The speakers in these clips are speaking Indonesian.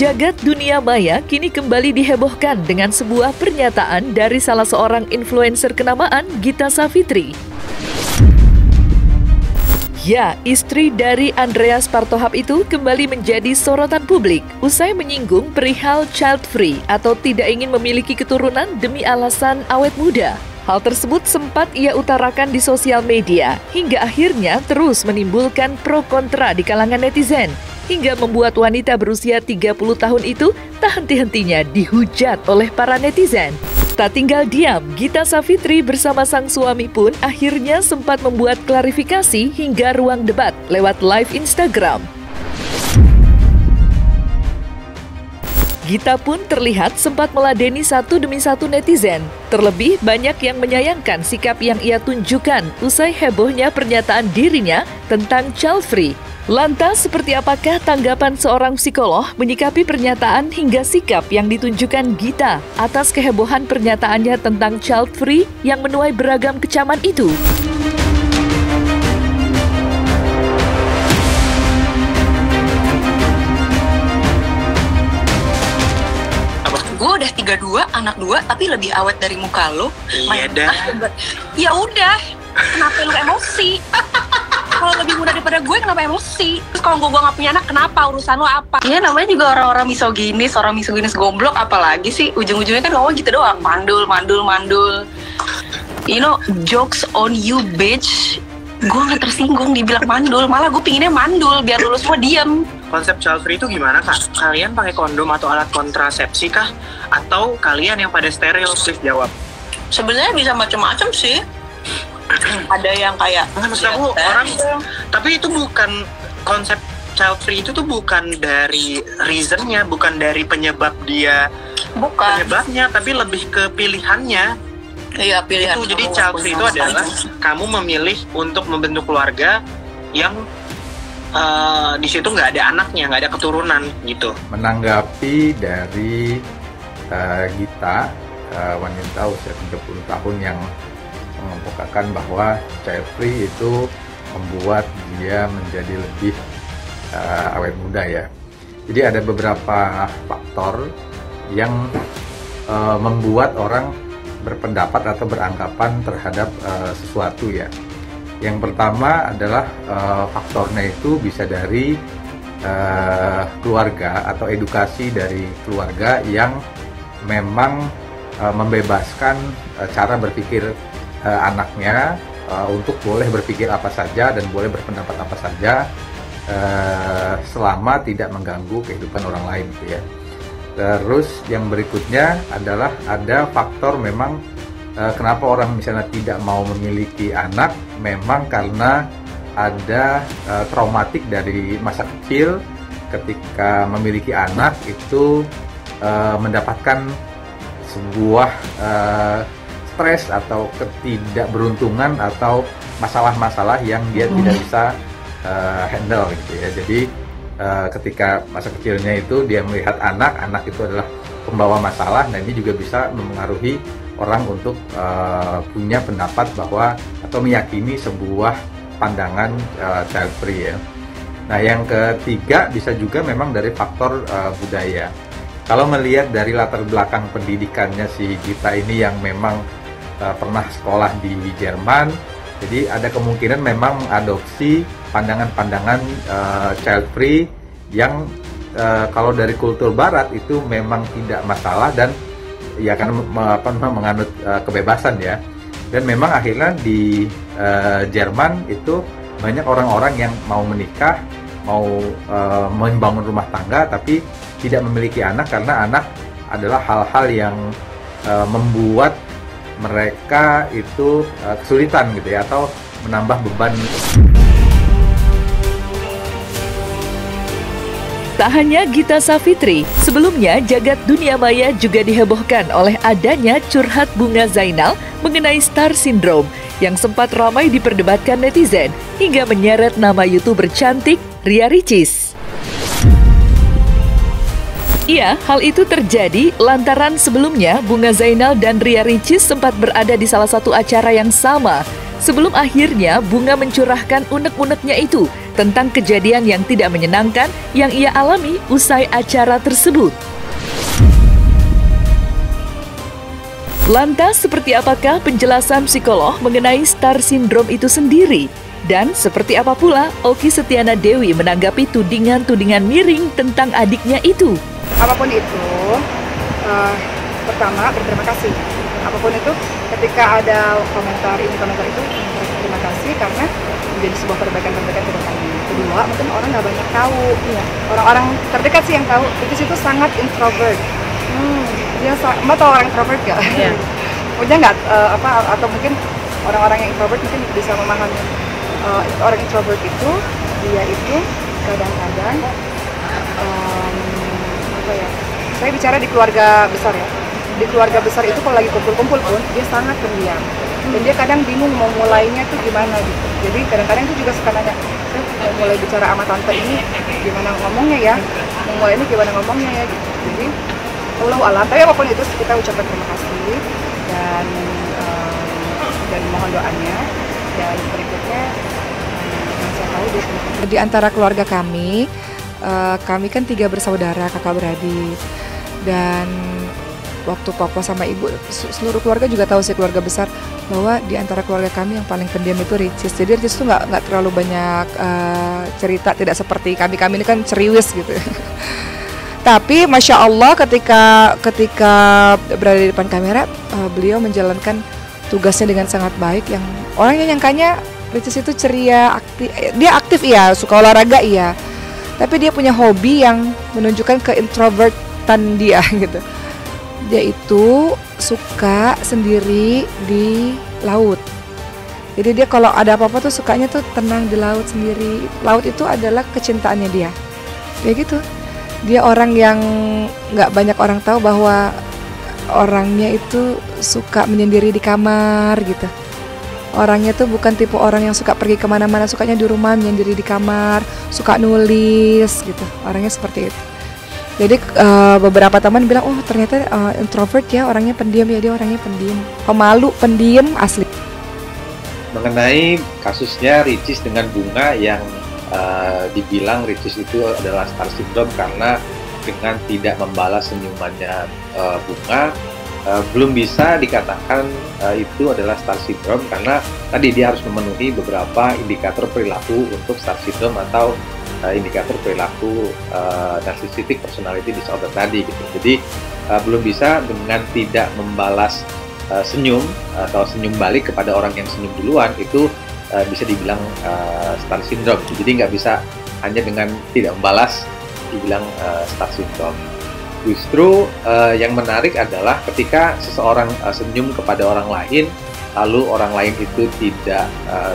Jagat dunia maya kini kembali dihebohkan dengan sebuah pernyataan dari salah seorang influencer kenamaan, Gita Savitri. Ya, istri dari Andreas Partohap itu kembali menjadi sorotan publik usai menyinggung perihal child free atau tidak ingin memiliki keturunan demi alasan awet muda. Hal tersebut sempat ia utarakan di sosial media hingga akhirnya terus menimbulkan pro kontra di kalangan netizen. Hingga membuat wanita berusia 30 tahun itu tak henti-hentinya dihujat oleh para netizen. Tak tinggal diam, Gita Savitri bersama sang suami pun akhirnya sempat membuat klarifikasi hingga ruang debat lewat live Instagram. Gita pun terlihat sempat meladeni satu demi satu netizen. Terlebih banyak yang menyayangkan sikap yang ia tunjukkan usai hebohnya pernyataan dirinya tentang child free. Lantas, seperti apakah tanggapan seorang psikolog menyikapi pernyataan hingga sikap yang ditunjukkan Gita atas kehebohan pernyataannya tentang child free yang menuai beragam kecaman itu? Gue udah 32, anak 2, tapi lebih awet dari muka lo. Iya dah. Ya udah, kenapa lu emosi? Kalau lebih muda daripada gue, kenapa emosi? Terus kalau gue gak punya anak, kenapa? Urusan lo apa? Ya namanya juga orang-orang misoginis, orang misoginis goblok, apalagi sih? Ujung-ujungnya kan ngomong gitu doang, mandul. You know, jokes on you bitch. Gue gak tersinggung dibilang mandul, malah gue pinginnya mandul, biar lu semua diem. Konsep child free itu gimana, Kak? Kalian pakai kondom atau alat kontrasepsi kah? Atau kalian yang pada steril? Please jawab. Sebenarnya bisa macam-macam sih. Ada yang kayak maksud aku orang, tapi itu bukan konsep child free itu tuh bukan dari reasonnya, bukan dari penyebab dia, bukan penyebabnya, tapi lebih ke pilihannya. Iya, pilihan itu. Jadi child free itu adalah kamu memilih untuk membentuk keluarga yang di situ nggak ada anaknya, nggak ada keturunan gitu. Menanggapi dari Gita, wanita usia 30 tahun yang mengemukakan bahwa child free itu membuat dia menjadi lebih awet muda ya. Jadi ada beberapa faktor yang membuat orang berpendapat atau beranggapan terhadap sesuatu ya. Yang pertama adalah faktornya itu bisa dari keluarga atau edukasi dari keluarga yang memang membebaskan cara berpikir anaknya untuk boleh berpikir apa saja dan boleh berpendapat apa saja selama tidak mengganggu kehidupan orang lain gitu ya. Terus yang berikutnya adalah ada faktor memang kenapa orang misalnya tidak mau memiliki anak, memang karena ada traumatik dari masa kecil ketika memiliki anak itu mendapatkan sebuah stres atau ketidakberuntungan atau masalah-masalah yang dia tidak bisa handle gitu ya. Jadi ketika masa kecilnya itu dia melihat anak itu adalah pembawa masalah, nah ini juga bisa mempengaruhi orang untuk punya pendapat bahwa atau meyakini sebuah pandangan child free ya. Nah yang ketiga bisa juga memang dari faktor budaya. Kalau melihat dari latar belakang pendidikannya si Gita ini yang memang pernah sekolah di Jerman, jadi ada kemungkinan memang mengadopsi pandangan-pandangan child free yang kalau dari kultur barat itu memang tidak masalah dan ya karena menganut kebebasan ya. Dan memang akhirnya di Jerman itu banyak orang-orang yang mau menikah, mau membangun rumah tangga tapi tidak memiliki anak karena anak adalah hal-hal yang membuat mereka itu kesulitan gitu ya, atau menambah beban. Tak hanya Gita Savitri, sebelumnya jagat dunia maya juga dihebohkan oleh adanya curhat Bunga Zainal mengenai star syndrome yang sempat ramai diperdebatkan netizen hingga menyeret nama YouTuber cantik Ria Ricis. Iya, hal itu terjadi lantaran sebelumnya Bunga Zainal dan Ria Ricis sempat berada di salah satu acara yang sama Sebelum akhirnya Bunga mencurahkan unek-uneknya itu tentang kejadian yang tidak menyenangkan yang ia alami usai acara tersebut. Lantas, seperti apakah penjelasan psikolog mengenai star syndrome itu sendiri? Dan seperti apa pula Oki Setiana Dewi menanggapi tudingan-tudingan miring tentang adiknya itu? Apapun itu, pertama berterima kasih. Apapun itu, ketika ada komentar itu, terima kasih karena menjadi sebuah perbaikan-perbaikan ke depannya. Kedua, mungkin orang nggak banyak tahu. Orang-orang terdekat sih yang tahu. Itu sangat introvert. Dia Mbak tahu orang introvert nggak? Iya. Punya nggak atau mungkin orang-orang yang introvert mungkin bisa memahami orang introvert itu dia itu kadang-kadang saya bicara di keluarga besar ya. Di keluarga besar itu kalau lagi kumpul-kumpul pun dia sangat pendiam dan dia kadang bingung mau mulainya tuh gimana gitu. Jadi kadang-kadang itu juga suka nanya, mau mulai bicara sama tante ini gimana ngomongnya ya, mau mulai ini gimana ngomongnya ya gitu. Jadi Allahu a'lam, tapi apapun itu kita ucapkan terima kasih dan mohon doanya. Dan berikutnya yang saya tahu di antara keluarga kami kan 3 bersaudara, kakak beradik, dan waktu papa sama ibu, seluruh keluarga juga tahu sih, keluarga besar, bahwa di antara keluarga kami yang paling pendiam itu Ricis. Jadi Ricis tuh nggak terlalu banyak cerita, tidak seperti kami ini kan ceriwis gitu. Tapi Masya Allah ketika berada di depan kamera, beliau menjalankan tugasnya dengan sangat baik. Yang orangnya nyangkanya Ricis itu ceria, aktif iya, suka olahraga iya, tapi dia punya hobi yang menunjukkan keintrovertan dia gitu. Dia itu suka sendiri di laut. Jadi dia kalau ada apa-apa tuh sukanya tuh tenang di laut sendiri. Laut itu adalah kecintaannya dia. Kayak gitu. Dia orang yang nggak banyak orang tahu bahwa orangnya itu suka menyendiri di kamar gitu. Orangnya tuh bukan tipe orang yang suka pergi kemana-mana, sukanya di rumah menyendiri di kamar, suka nulis gitu. Orangnya seperti itu. Jadi beberapa teman bilang, oh ternyata introvert ya, orangnya pendiam ya, dia orangnya pendiam, pemalu, pendiam asli. Mengenai kasusnya Ricis dengan Bunga yang dibilang Ricis itu adalah star syndrome karena dengan tidak membalas senyumannya Bunga, belum bisa dikatakan itu adalah star syndrome karena tadi dia harus memenuhi beberapa indikator perilaku untuk star syndrome atau indikator perilaku narcissistic personality disorder tadi gitu. Jadi belum bisa dengan tidak membalas senyum atau senyum balik kepada orang yang senyum duluan itu bisa dibilang star syndrome. Jadi nggak bisa hanya dengan tidak membalas dibilang star syndrome. Justru yang menarik adalah ketika seseorang senyum kepada orang lain, lalu orang lain itu tidak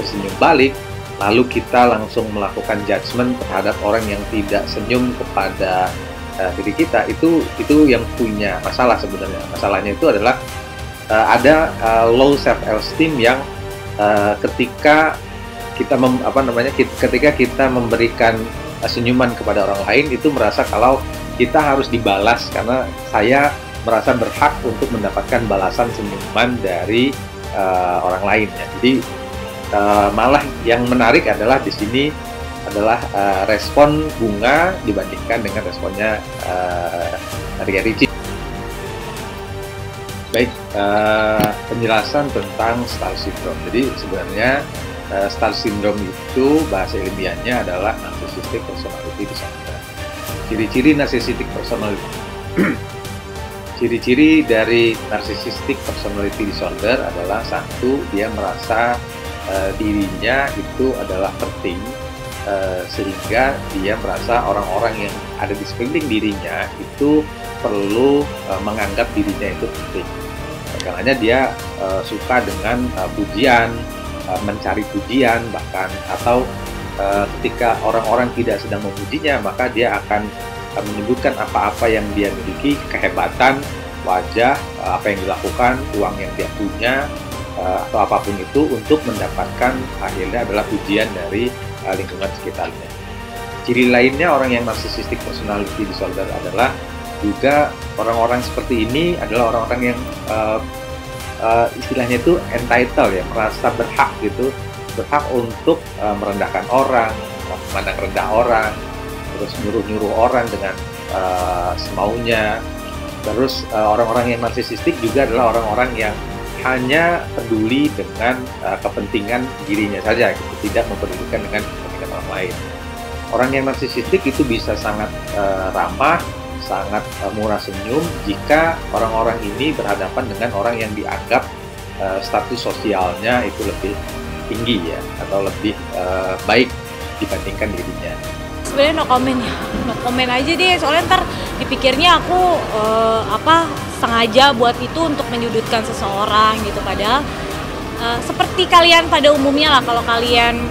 tersenyum balik, lalu kita langsung melakukan judgement terhadap orang yang tidak senyum kepada diri kita, itu yang punya masalah sebenarnya. Masalahnya itu adalah ada low self esteem yang ketika kita ketika kita memberikan senyuman kepada orang lain itu merasa kalau kita harus dibalas karena saya merasa berhak untuk mendapatkan balasan senyuman dari orang lain ya. Jadi malah yang menarik adalah di sini adalah respon Bunga dibandingkan dengan responnya dari Ricis. Baik, penjelasan tentang star syndrome. Jadi sebenarnya star syndrome itu bahasa ilmiahnya adalah narcissistic personality disorder. Ciri-ciri narcissistic personality ciri-ciri dari narcissistic personality disorder adalah satu, dia merasa dirinya itu adalah penting sehingga dia merasa orang-orang yang ada di sekeliling dirinya itu perlu menganggap dirinya itu penting. Karena dia suka dengan pujian, mencari pujian bahkan, atau ketika orang-orang tidak sedang memujinya maka dia akan menyebutkan apa-apa yang dia miliki, kehebatan, wajah, apa yang dilakukan, uang yang dia punya, atau apapun itu untuk mendapatkan akhirnya adalah pujian dari lingkungan sekitarnya. Ciri lainnya orang yang narcissistic personality disorder adalah juga orang-orang seperti ini adalah orang-orang yang istilahnya itu entitled ya, merasa berhak gitu, berhak untuk merendahkan orang, memandang rendah orang, terus nyuruh-nyuruh orang dengan semaunya. Terus orang-orang yang narsisistik juga adalah orang-orang yang hanya peduli dengan kepentingan dirinya saja, gitu, tidak mempedulikan dengan kepentingan orang lain. Orang yang narsisistik itu bisa sangat ramah, sangat murah senyum jika orang-orang ini berhadapan dengan orang yang dianggap status sosialnya itu lebih tinggi ya, atau lebih baik dibandingkan dirinya. Sebenarnya no comment aja deh, soalnya ntar dipikirnya aku sengaja buat itu untuk menyudutkan seseorang gitu. Padahal seperti kalian pada umumnya lah, kalau kalian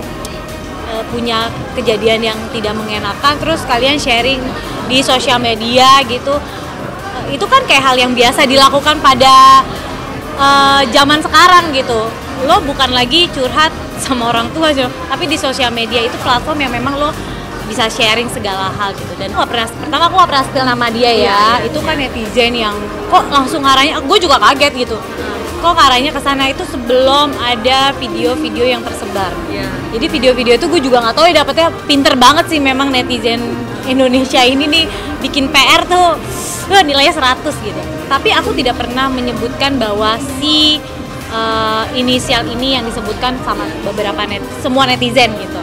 punya kejadian yang tidak mengenakan terus kalian sharing di sosial media gitu, itu kan kayak hal yang biasa dilakukan pada zaman sekarang gitu. Lo bukan lagi curhat sama orang tua aja, tapi di sosial media itu platform yang memang lo bisa sharing segala hal gitu. Dan pertama aku gak pernah spill nama dia ya, itu kan netizen yang kok langsung ngarahnya, gue juga kaget gitu, kok ngarahnya ke sana itu sebelum ada video-video yang tersebar. Jadi video-video itu gue juga nggak tahu ya, dapetnya pinter banget sih memang netizen Indonesia ini nih, bikin PR tuh nilainya 100 gitu. Tapi aku tidak pernah menyebutkan bahwa si inisial ini yang disebutkan sama beberapa semua netizen gitu.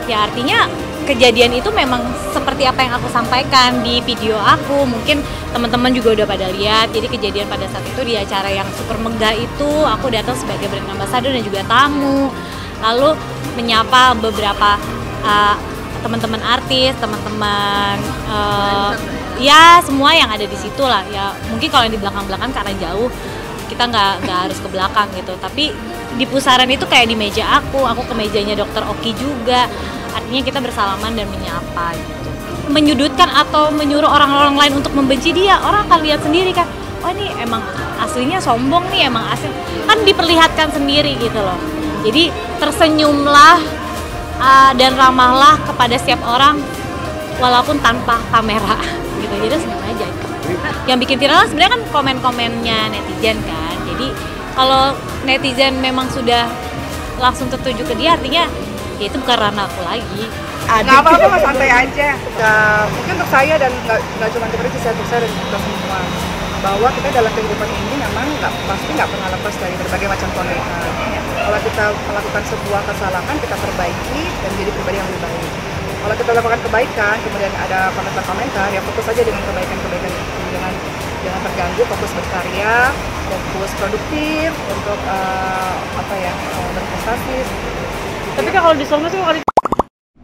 Ya artinya kejadian itu memang seperti apa yang aku sampaikan di video aku. Mungkin teman-teman juga udah pada lihat. Jadi kejadian pada saat itu di acara yang super megah itu, aku datang sebagai brand ambassador dan juga tamu, lalu menyapa beberapa teman-teman artis, teman-teman ya semua yang ada di situ lah. Ya mungkin kalau yang di belakang-belakang karena jauh, kita nggak harus ke belakang gitu. Tapi di pusaran itu kayak di meja aku ke mejanya Dr. Oki juga. Artinya kita bersalaman dan menyapa gitu. Menyudutkan atau menyuruh orang-orang lain untuk membenci dia, orang akan lihat sendiri kan, oh ini emang aslinya sombong nih, emang asli, kan diperlihatkan sendiri gitu loh. Jadi tersenyumlah dan ramahlah kepada setiap orang walaupun tanpa kamera gitu. Jadi senyum aja gitu. Yang bikin viral sebenarnya kan komen-komennya netizen kan. Jadi kalau netizen memang sudah langsung tertuju ke dia, artinya ya itu bukan ranah aku lagi. Nggak apa-apa, mas, santai aja. Mungkin untuk saya dan nggak cuma untuk saya dan kita semua, bahwa kita dalam kehidupan ini memang pasti nggak pernah lepas dari berbagai macam konflik. Kalau kita melakukan sebuah kesalahan, kita perbaiki dan jadi pribadi yang lebih baik. Kalau kita melakukan kebaikan, kemudian ada komentar-komentar, ya fokus saja dengan kebaikan-kebaikan itu, jangan terganggu, fokus berkarya, fokus produktif untuk berprestasi. Tapi kalau di Solo sih